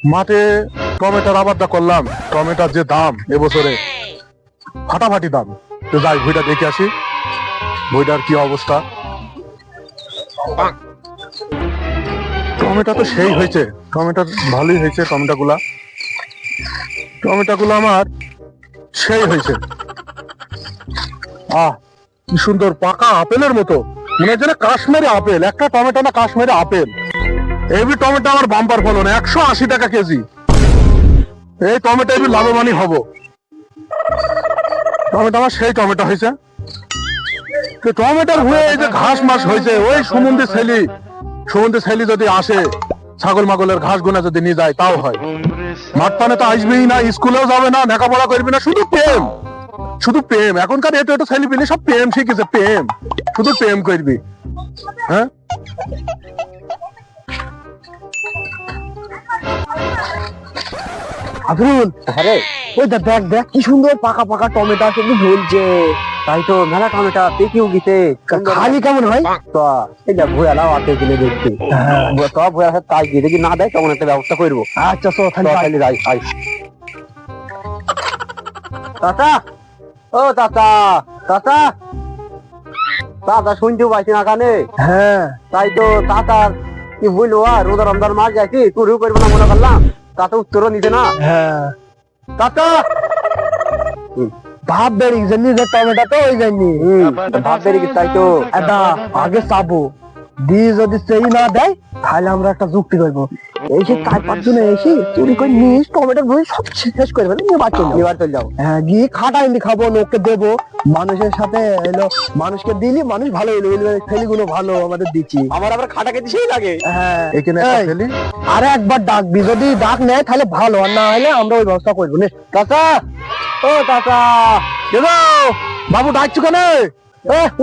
মাঠে টমেটোর আবাদটা করলাম, টমেটোর যে দাম এবছরে ফাটাফাটি দাম। তো যাই ভুইটা দেখে আসি, ভুইটার কি অবস্থা। টমেটো তো সেই হয়েছে, টমেটো ভালোই হয়েছে। টমেটোগুলো আমার সেই হয়েছে। কি সুন্দর পাকা আপেলের মতো, মনে হচ্ছে না কাশ্মীরি আপেল। একটা টমেটো না কাশ্মীরি আপেল। এবি টমেটো আমার বাম্পার ফলন, 180 টাকা কেজি। এই টমেটো এবি লাভবানই হব। টমেটো আমার সেই টমেটো হয়েছে। টমেটোর হয়ে এই যে ঘাস মাস হয়েছে, ওই সুমন্দি ছেলি যদি আসে, ছাগল মাগলের ঘাস গুনা যদি নিয়ে যায় তাও হয়। মাঠপানে তো আসবেই না, স্কুলেও যাবে না, লেখাপড়া করবি না, শুধু প্রেম। এখনকার এত ছেলে পেলে সব প্রেম শিখেছে, শুধু প্রেম করবি। হ্যাঁ, আদরুল, আরে ওই দেখ দেখ কি সুন্দর পাকা পাকা টমেটো কিন্তু ঝুলছে। তাই তো মেলা টমেটো পেকেও গেছে। খালি কেমন হয় তো এটা ভুয়ালাও আছে কিনে দেখছি। তো ভুয়া তাই গিয়ে দেখি না দেয় কেমন একটা ব্যবস্থা করবো। আচ্ছা তো খালি যাই। চাচা, ও চাচা, চাচা, চাচা শুনতেও পাইছি না কানে। হ্যাঁ তাই তো চাচার কি বলবো, আর রোজা রমজান মাস যাচ্ছি, টুরিও করবো না মনে করলাম। চাচা উত্তরও নিতে না। হ্যাঁ চাচা ভাব বেড়ে গেছে, নিজের টমেটো তো ওই যায়নি। ভাব বেড়ে গেছে, তাই তো এটা আগে চাবো দিয়ে যদি সেই না দেয় তাহলে আমরা একটা যুক্তি করবো। এই যে তাই পাঁচজনে এসে চুরি করে নিয়ে টমেটো বই সব শেষ করে ফেলে, নিয়ে চলে যাও। হ্যাঁ গিয়ে খাটাইলি খাবো, লোককে দেবো, মানুষের সাথে এলো, মানুষকে দিলি, মানুষ ভালো এলো, ছেলেগুলো ভালো আমাদের দিচ্ছি। আমার আবার খাটা খেতে সেই লাগে। হ্যাঁ এখানে আরে একবার ডাকবি, যদি ডাক নেয় তাহলে ভালো, আর না হলে আমরা ওই ব্যবস্থা করবো। নে চাচা, ও চাচা, বাবু ডাকছো কেন?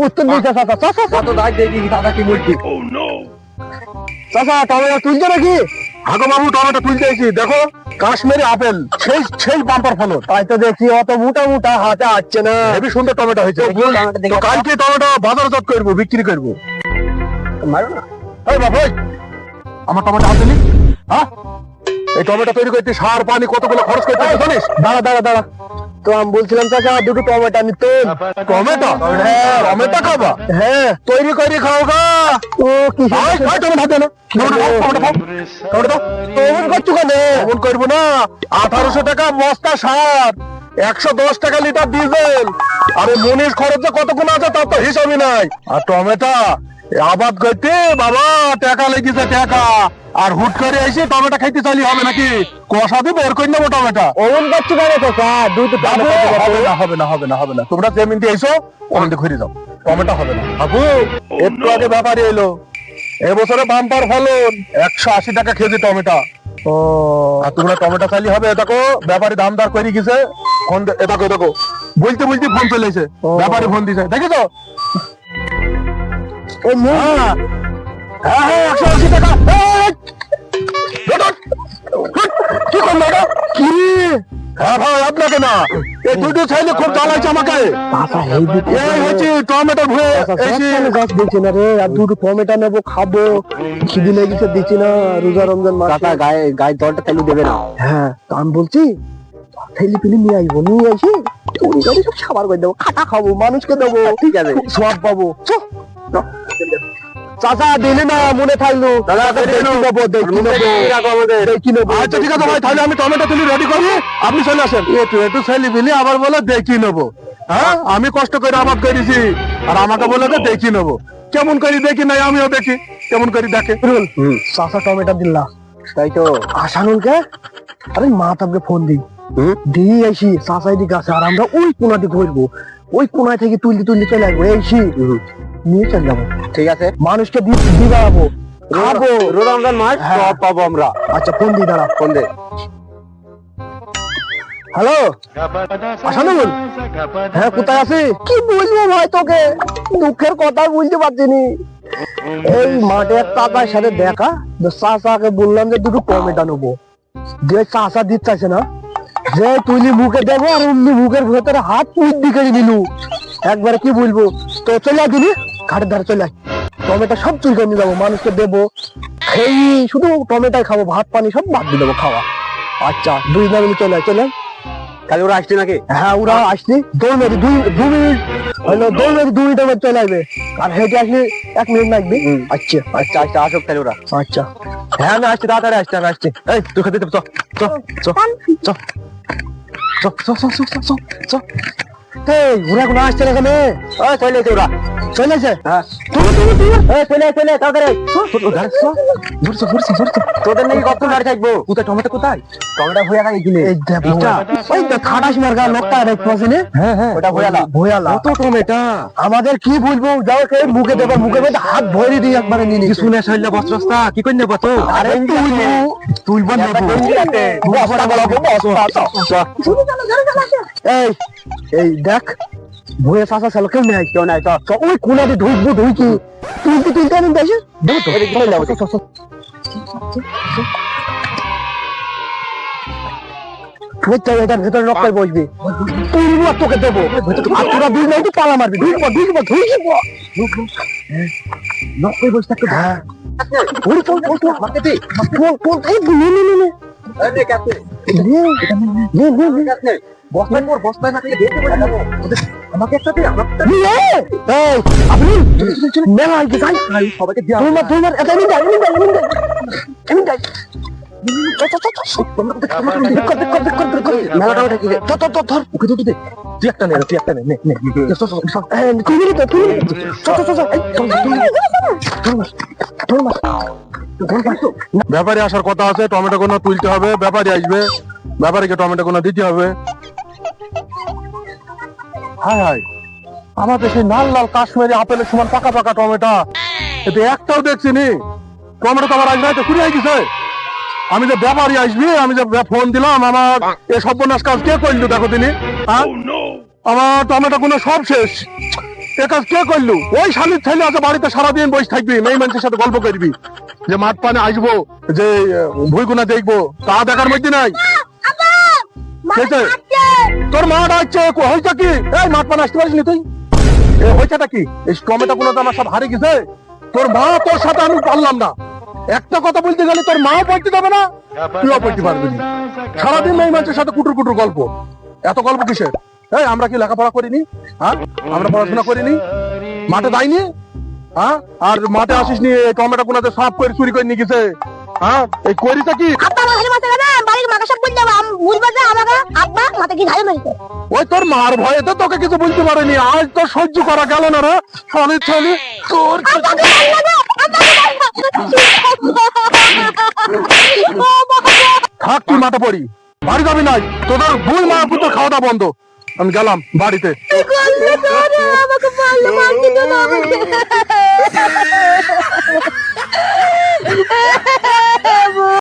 উত্তর দিচ্ছে চাচা। চাচা তো ডাক দেখি দাদা কি বলছি। চাচা টমেটো তুলছো নাকি? আগো বাবু টমেটো তুলতে এসেছি, দেখো কাশ্মীরি আপেল, সেই বাম্পার ফলন। তাই তো দেখি অত মোটা হাতে আসছে না। হেবি সুন্দর টমেটো হয়েছে। তো কালকে টমেটো বাজারজাত করবো, বিক্রি করবো। মারো না। এই বাবু, আমার টমেটো হাতে নি। হ্যাঁ, এই টমেটো তৈরি করতে সার পানি কতগুলো খরচ করতে জানিস? দাঁড়া তো আমি বলছিলাম চাচা দুটো টমেটো নিতে। টমেটো? হ্যাঁ টমেটো খাবা? হ্যাঁ তৈরি করে খাও গা। ও কি টমেটো হাতে না, টমেটো করছো কেন? এমন করবো না। 1800 টাকা বস্তা সার, 110 টাকা লিটার ডিজেল, আরে মনির খরচ যে কতক্ষণ আছে তার তো হিসাবই নাই। আর টমেটো আবাদ করতে বাবা টাকা লেগেছে, টাকা। আর হুট করে এসে টমেটো খাইতে চাইলে হবে নাকি? কষা দিয়ে বের করে নেবো টমেটো। ওমন করছো কেন চাচা? দুটো হবে না। তোমরা যে মিনিটে এসো ওখানে ঘুরে যাও, টমেটো হবে না। বাবু একটু আগে ব্যাপারে এলো, এবছরে বাম্পার ফলন, 180 টাকা কেজি টমেটো। ও আর তোমরা টমেটো চাইলে হবে। দেখো ব্যাপারী দাম দর করে গেছে, ফোন দেখো বলতে ফোন চলে এসে, ব্যাপারী ফোন দিছে, দেখেছো? হ্যাঁ 180 টাকা। কি করলো এটা? কি? হ্যাঁ ভাই আপনাকে না, এই দুটো ছেলে খুব জ্বালাইছে আমাকে। এই হচ্ছে টমেটো ভুয়ে গাছ দিচ্ছি না রে, আর দুটো টমেটো নেবো, খাবো, খিদে লেগেছে, দিচ্ছি না। রোজা রমজান মাস গায়ে জলটা তেলে দেবে না। হ্যাঁ আমি বলছি ঠেলি পিলি নিয়ে আসবো, নিয়ে আসি চুরি করে সব সাবার করে দেবো, খাটা খাবো, মানুষকে দেবো, ঠিক আছে, সব পাবো। চাচা দিলি না, মনে থাকলো। আচ্ছা ঠিক আছে ভাই, তাহলে আমি টমেটো তুলি রেডি করি, আপনি চলে আসেন। একটু ছেলে বিলি আবার বলে দেখি নেবো। হ্যাঁ আমি কষ্ট করে আবাদ করেছি, আর আমাকে বলে যে দেখি নেবো। কেমন করি দেখি নাই, আমিও দেখি কেমন করি দেখে। চাচা টমেটো দিল্লা, তাই তো আসানুলকে আরে মা তাকে ফোন দিয়ে আসি, চাচাই দিকে আছে, আর আমরা ওই কোনাটি ধরবো, ওই কোনায় থেকে তুলতে চলে আসবো, এসি নিয়ে চলে যাবো। ঠিক আছে, মানুষকে দিয়ে বেড়াবো, খাবো, রমজান মাস সব পাবো আমরা। আচ্ছা ফোন দি, দাঁড়া ফোন দে। হ্যালো আসানুল, হ্যাঁ কোথায় আছি? কি বলবো ভাই তোকে, দুঃখের কথা বলতে পারছি নি। এই মাঠে এক চাচার সাথে দেখা, চাচাকে বললাম যে দুটো টমেটো নেবো, যে চাচা দিতে চাইছে না, যে তুইলি মুখে দেবো, আর অমনি মুখের ভেতরে হাত পুঁত দিকে নিলু। একবারে কি বলবো, তো চলে দিলি ঘাটের ধারে চলে আয়, টমেটো সব চুরি করে নিয়ে যাবো, মানুষকে দেবো, এই শুধু টমেটোই খাবো, ভাত পানি সব বাদ দিয়ে দেবো খাওয়া। আচ্ছা 2 মিনিট চলে আয়, চলে আয়। তাহলে ওরা আসছে নাকি? হ্যাঁ ওরা আসছে 2 মিনিট, 2 মিনিট হলো, 2 মিনিট 2 মিনিটের মধ্যে চলে আসবে। আর হেঁটে আসলে 1 মিনিট লাগবে। আচ্ছা আচ্ছা আচ্ছা, আসুক তাহলে ওরা। আচ্ছা হ্যাঁ আমি আসছি, তাড়াতাড়ি আসছি, আমি আসছি। এই তুই খেতে দে, চ চ চ চ চ চ চ চ চ চ। এই ওরা কোনো আসছে না এখানে? ওই চলে এসে ওরা। চলে আসে? হ্যাঁ এই চলে আয়, চলে আয়, তাড়াতাড়ি আয়। তোদের নাকি কত গাড়ি থাকবো? কোথায় টমেটো, কোথায় টমেটো ভুয়া লাগে কিনে? এই দেখো ওই তো খাটাস মার্কা লোকটা দেখতে পাচ্ছি না? হ্যাঁ হ্যাঁ, ওটা ভয়ালা ভয়ালা। কত টমেটো! আমাদের কি বলবো, যাও কে মুখে দেবার, মুখে মধ্যে হাত ভরে দিয়ে একবারে নিয়ে নিচ্ছে। শুনে শৈল বস্ত্রস্তা কি করে নেবো তো? আরে তুলবো এই এই দেখ ভয়ে চাষা ছিল কেউ নেই, কেউ নাই, তো ওই কোনাতে ঢুকবো, ঢুকি তুলতে তুলতে আমি দেখি এটার ভেতরে রক্তায় বসবি, তুলবো আর তোকে দেবো, আর তোরা 2 মিনিট পালা মারবি, ঢুকবো ঢুকবো ঢুকবো নকল বসে থাকতে। হ্যাঁ ওরে চল চল চল চল এই নে নে নে নে বস্তায় পর বস্তায় না দিয়ে দেখতে পারবো আমাকে একসাথে আমরা এই আপনি মেলা কি গাই সবাইকে দিয়া তোমার এটা আমি যাই মেলাটা ওটা কি ধর ওকে তো দে, তুই একটা নে, তুই একটা নে নে নে। ব্যাপারী আসার কথা আছে, টমেটো কোনো তুলতে হবে, ব্যাপারী আসবে, ব্যাপারীকে টমেটো কোনো দিতে হবে। হায় হায়, আমাদের সেই লাল লাল কাশ্মীরি আপেলের সমান পাকা পাকা টমেটো, এতে একটাও দেখছি নি। টমেটো তো আমার আজ রাইতে চুরি হয়ে গেছে। আমি যে ব্যাপারী আসবি, আমি যে ফোন দিলাম, আমার এই সর্বনাশ কাজ কে করলো দেখো তিনি। হ্যাঁ আমার টমেটো কোনো সব শেষ, এ কাজ কে করলো? ওই শালির ছেলে আছে বাড়িতে সারাদিন বসে থাকবি, মেয়ে মানুষের সাথে গল্প করবি, যে মাঠ পানে আসবো, যে ভুইগুনা দেখবো, তা দেখার মধ্যে নাই। তোর মা ডাকছে, হয়েছে কি? এই মাঠ পানে আসতে পারিস নি তুই? হয়েছেটা কি? এই টমেটো গুলো তো আমার সব হারিয়ে গেছে। তোর মা, তোর সাথে আমি পারলাম না। একটা কথা বলতে গেলে তোর মাও পড়তে দেবে না, তুইও পড়তে পারবি না। সারাদিন মেয়ে মানুষের সাথে কুটুর কুটুর গল্প, এত গল্প কিসের? এই আমরা কি লেখাপড়া করিনি? হ্যাঁ আমরা পড়াশোনা করিনি? মাঠে যাইনি? হ্যাঁ আর মাঠে আসিস নি, টমেটো গুলাতে সব করে চুরি করে নিয়ে গেছে। হ্যাঁ এই করিটা কি? ওই তোর মার ভয়ে তো তোকে কিছু বলতে পারেনি, আজ তো সহ্য করা গেল না রে শালির ছেলে। তোর থাক, তুই মাঠে পড়ি, বাড়ি যাবি নাই। তোদের 2 মা পুত্র খাওয়া দাওয়া বন্ধ। আমি গেলাম বাড়িতে।